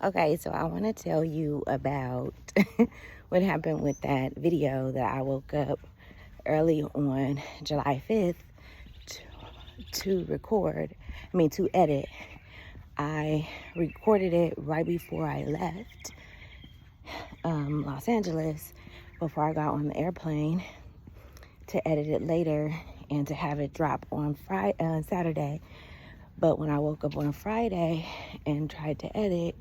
Okay, so I want to tell you about what happened with that video that I woke up early on July 5th to edit. I recorded it right before I left Los Angeles, before I got on the airplane, to edit it later and to have it drop on Saturday. But when I woke up on Friday and tried to edit,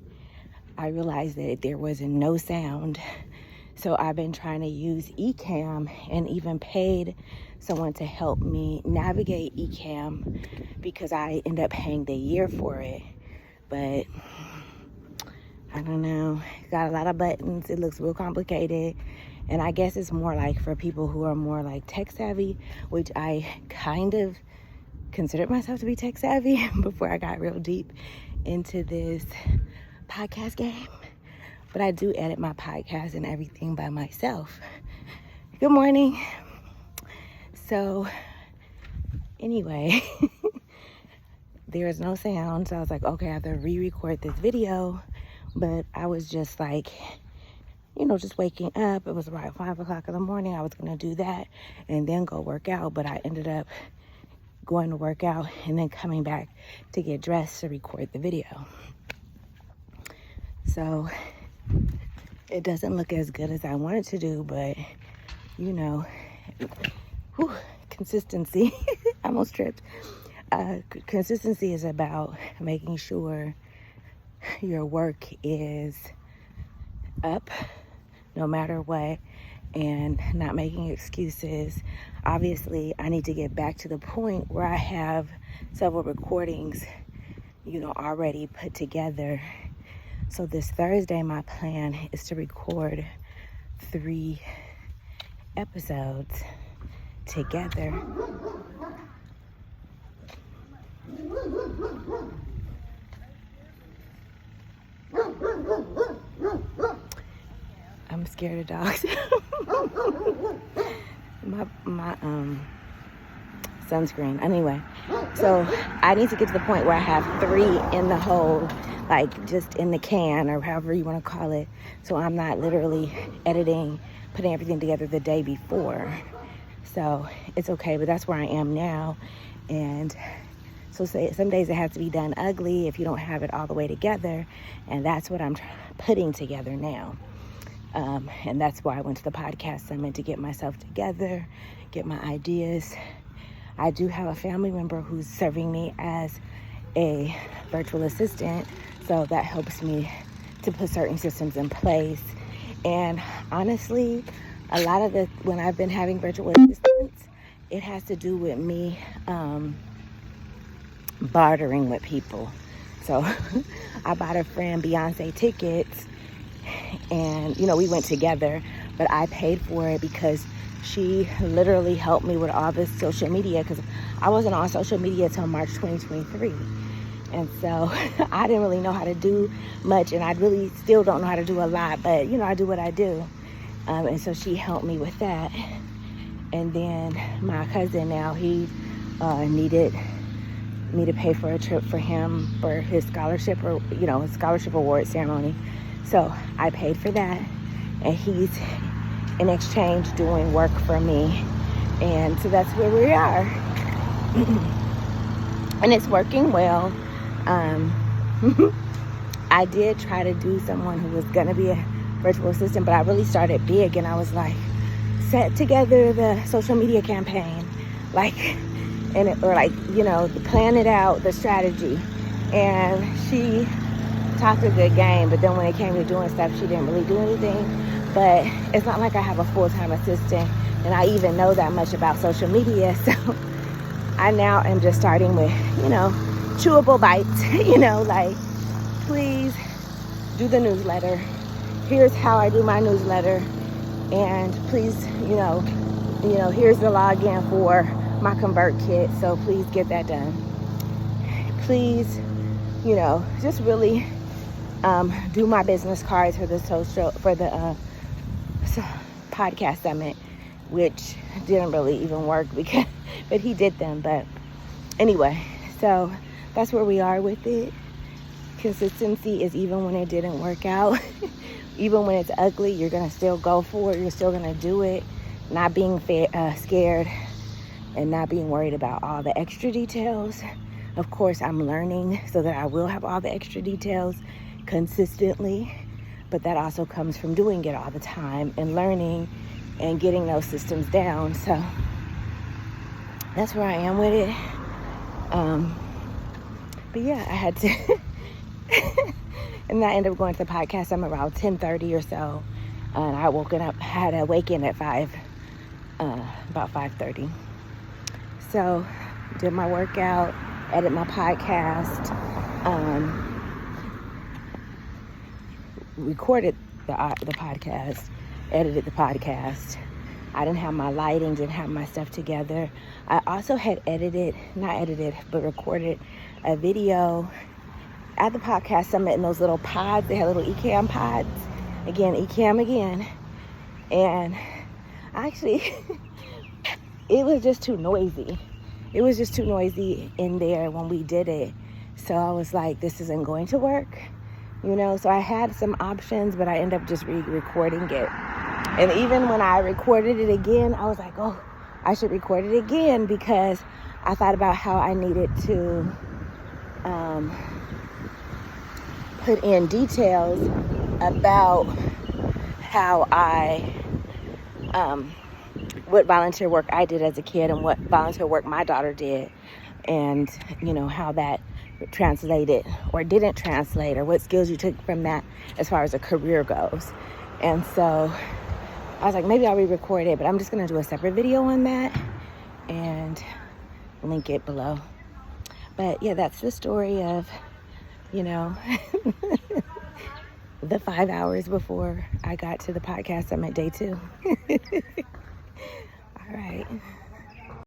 I realized that there was no sound. So I've been trying to use Ecamm and even paid someone to help me navigate Ecamm because I end up paying the year for it. But I don't know, it's got a lot of buttons. It looks real complicated. And I guess it's more like for people who are more like tech savvy, which I kind of considered myself to be tech savvy before I got real deep into this podcast game. But I do edit my podcast and everything by myself. Good morning. So anyway, there is no sound. So I was like, okay, I have to re-record this video. But I was just like, just waking up. It was around 5 o'clock in the morning. I was going to do that and then go work out. But I ended up going to work out and then coming back to get dressed to record the video. So it doesn't look as good as I wanted to do, but consistency. I almost tripped. Consistency is about making sure your work is up no matter what and not making excuses. Obviously, I need to get back to the point where I have several recordings, already put together. So this Thursday, my plan is to record 3 episodes together. I'm scared of dogs. my sunscreen. Anyway, so I need to get to the point where I have 3 in the hole, like just in the can or however you want to call it. So I'm not literally editing, putting everything together the day before. So it's okay, but that's where I am now. And so some days it has to be done ugly if you don't have it all the way together. And that's what I'm putting together now. And that's why I went to the podcast summit, to get myself together, get my ideas. I do have a family member who's serving me as a virtual assistant, so that helps me to put certain systems in place. And honestly, a lot of when I've been having virtual assistants, it has to do with me bartering with people. So I bought a friend Beyonce tickets, and we went together, but I paid for it because she literally helped me with all this social media, because I wasn't on social media till March 2023. And so I didn't really know how to do much, and I really still don't know how to do a lot, but I do what I do. And so she helped me with that. And then my cousin now, he needed me to pay for a trip for him for his scholarship, or his scholarship award ceremony. So I paid for that, and he's in exchange doing work for me. And so that's where we are. And it's working well. I did try to do someone who was going to be a virtual assistant, but I really started big, and I was like, set together the social media campaign, plan it out, the strategy. And she talked a good game, but then when it came to doing stuff, she didn't really do anything. But it's not like I have a full-time assistant, and I even know that much about social media. So I now am just starting with, chewable bites, please do the newsletter. Here's how I do my newsletter. And please, here's the login for my ConvertKit. So please get that done. Please, just really do my business cards for the podcast summit, which didn't really even work but he did them. But anyway, so that's where we are with it. consistency is even when it didn't work out. Even when it's ugly, you're going to still go for it. You're still going to do it. Not being scared and not being worried about all the extra details. Of course, I'm learning so that I will have all the extra details consistently. But that also comes from doing it all the time and learning and getting those systems down. So that's where I am with it. But yeah, I had to... And I ended up going to the podcast. I'm around 10:30 or so. And I had to wake in at about 5:30. So did my workout, edit my podcast, recorded the podcast, edited the podcast. I didn't have my lighting, didn't have my stuff together. I also had recorded a video at the podcast summit in those little pods. They had little Ecamm pods. Again, Ecamm again. And actually, it was just too noisy. It was just too noisy in there when we did it. So I was like, this isn't going to work. So I had some options, but I ended up just re-recording it. And even when I recorded it again, I was like, oh, I should record it again, because I thought about how I needed to put in details about how what volunteer work I did as a kid and what volunteer work my daughter did, and how that translated or didn't translate, or what skills you took from that as far as a career goes. And so I was like, maybe I'll re-record it, but I'm just going to do a separate video on that and link it below. But yeah, that's the story of the 5 hours before I got to the podcast summit day 2.